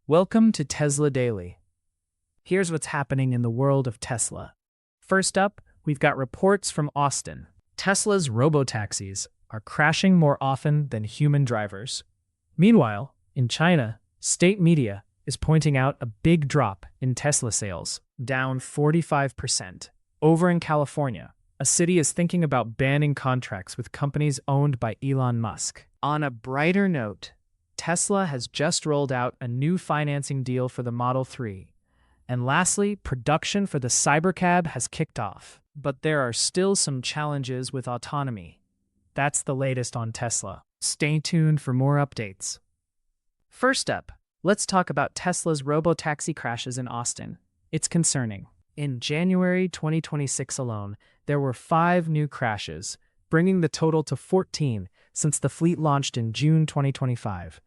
Welcome to Tesla Daily. Here's what's happening in the world of Tesla. First up, we've got reports from Austin. Tesla's robotaxis are crashing more often than human drivers. Meanwhile, in China, state media is pointing out a big drop in Tesla sales, down 45%. Over in California, a city is thinking about banning contracts with companies owned by Elon Musk. On a brighter note, Tesla has just rolled out a new financing deal for the Model 3. And lastly, production for the Cybercab has kicked off. But there are still some challenges with autonomy. That's the latest on Tesla. Stay tuned for more updates. First up, let's talk about Tesla's robotaxi crashes in Austin. It's concerning. In January 2026 alone, there were 5 new crashes, bringing the total to 14 since the fleet launched in June 2025.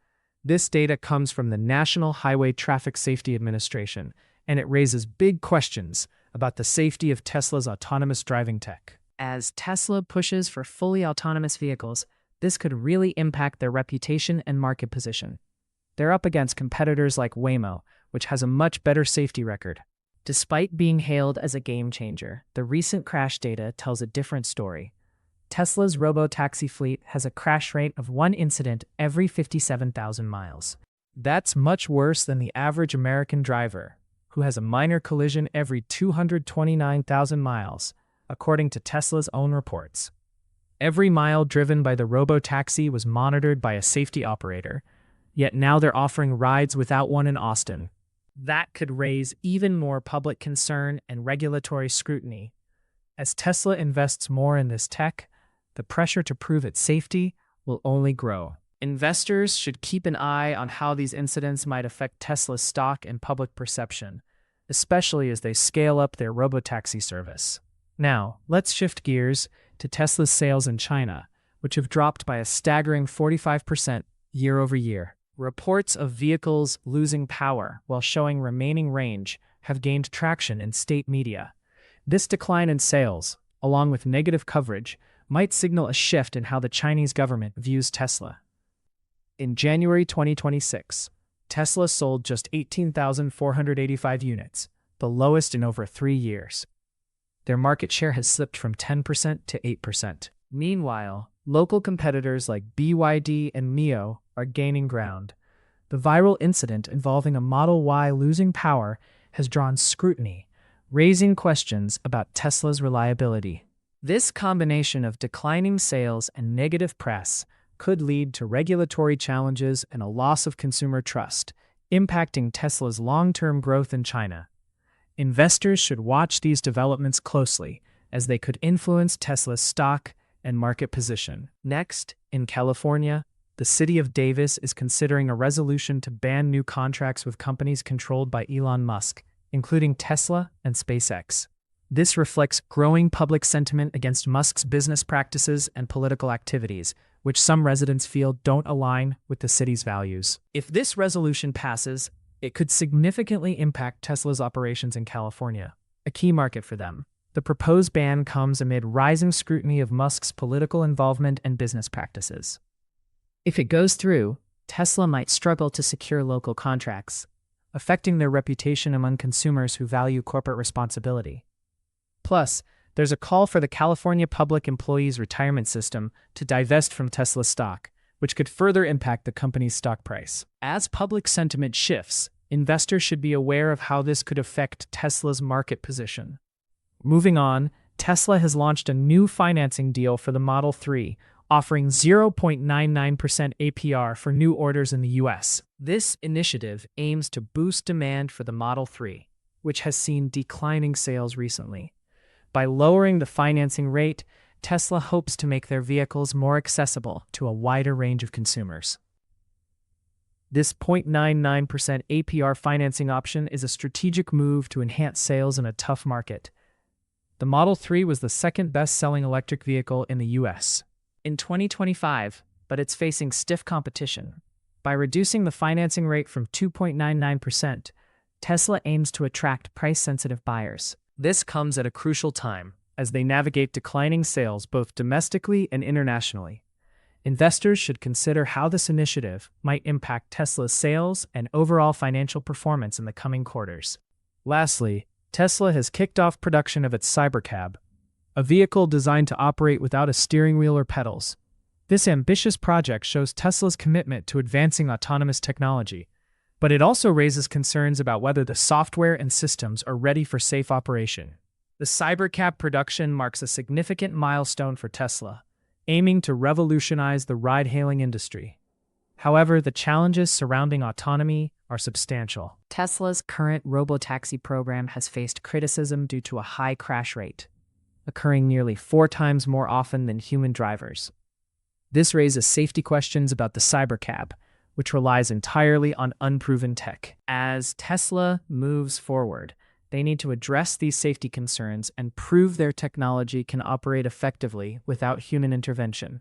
This data comes from the National Highway Traffic Safety Administration, and it raises big questions about the safety of Tesla's autonomous driving tech. As Tesla pushes for fully autonomous vehicles, this could really impact their reputation and market position. They're up against competitors like Waymo, which has a much better safety record. Despite being hailed as a game changer, the recent crash data tells a different story. Tesla's robotaxi fleet has a crash rate of 1 incident every 57,000 miles. That's much worse than the average American driver, who has a minor collision every 229,000 miles, according to Tesla's own reports. Every mile driven by the robotaxi was monitored by a safety operator, yet now they're offering rides without one in Austin. That could raise even more public concern and regulatory scrutiny. As Tesla invests more in this tech, the pressure to prove its safety will only grow. Investors should keep an eye on how these incidents might affect Tesla's stock and public perception, especially as they scale up their robotaxi service. Now, let's shift gears to Tesla's sales in China, which have dropped by a staggering 45% year over year. Reports of vehicles losing power while showing remaining range have gained traction in state media. This decline in sales, along with negative coverage, might signal a shift in how the Chinese government views Tesla. In January 2026, Tesla sold just 18,485 units, the lowest in over 3 years. Their market share has slipped from 10% to 8%. Meanwhile, local competitors like BYD and NIO are gaining ground. The viral incident involving a Model Y losing power has drawn scrutiny, raising questions about Tesla's reliability. This combination of declining sales and negative press could lead to regulatory challenges and a loss of consumer trust, impacting Tesla's long-term growth in China. Investors should watch these developments closely, as they could influence Tesla's stock and market position. Next, in California, the city of Davis is considering a resolution to ban new contracts with companies controlled by Elon Musk, including Tesla and SpaceX. This reflects growing public sentiment against Musk's business practices and political activities, which some residents feel don't align with the city's values. If this resolution passes, it could significantly impact Tesla's operations in California, a key market for them. The proposed ban comes amid rising scrutiny of Musk's political involvement and business practices. If it goes through, Tesla might struggle to secure local contracts, affecting their reputation among consumers who value corporate responsibility. Plus, there's a call for the California Public Employees Retirement System to divest from Tesla stock, which could further impact the company's stock price. As public sentiment shifts, investors should be aware of how this could affect Tesla's market position. Moving on, Tesla has launched a new financing deal for the Model 3, offering 0.99% APR for new orders in the US. This initiative aims to boost demand for the Model 3, which has seen declining sales recently. By lowering the financing rate, Tesla hopes to make their vehicles more accessible to a wider range of consumers. This 0.99% APR financing option is a strategic move to enhance sales in a tough market. The Model 3 was the second best-selling electric vehicle in the US in 2025, but it's facing stiff competition. By reducing the financing rate from 2.99%, Tesla aims to attract price-sensitive buyers. This comes at a crucial time, as they navigate declining sales both domestically and internationally. investors should consider how this initiative might impact Tesla's sales and overall financial performance in the coming quarters. Lastly, Tesla has kicked off production of its Cybercab, a vehicle designed to operate without a steering wheel or pedals. This ambitious project shows Tesla's commitment to advancing autonomous technology, but it also raises concerns about whether the software and systems are ready for safe operation. The Cybercab production marks a significant milestone for Tesla, aiming to revolutionize the ride-hailing industry. However, the challenges surrounding autonomy are substantial. Tesla's current Robotaxi program has faced criticism due to a high crash rate, occurring nearly 4 times more often than human drivers. This raises safety questions about the Cybercab, which relies entirely on unproven tech. As Tesla moves forward, they need to address these safety concerns and prove their technology can operate effectively without human intervention.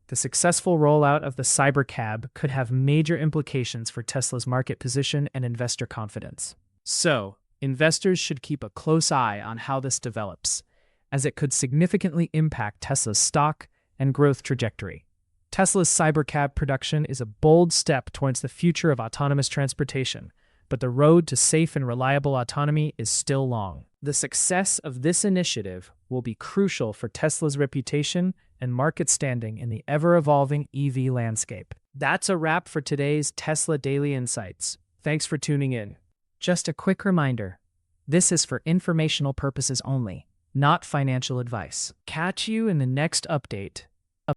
The successful rollout of the Cybercab could have major implications for Tesla's market position and investor confidence. So, investors should keep a close eye on how this develops, as it could significantly impact Tesla's stock and growth trajectory. Tesla's Cybercab production is a bold step towards the future of autonomous transportation, but the road to safe and reliable autonomy is still long. The success of this initiative will be crucial for Tesla's reputation and market standing in the ever-evolving EV landscape. That's a wrap for today's Tesla Daily Insights. Thanks for tuning in. Just a quick reminder, this is for informational purposes only, not financial advice. Catch you in the next update.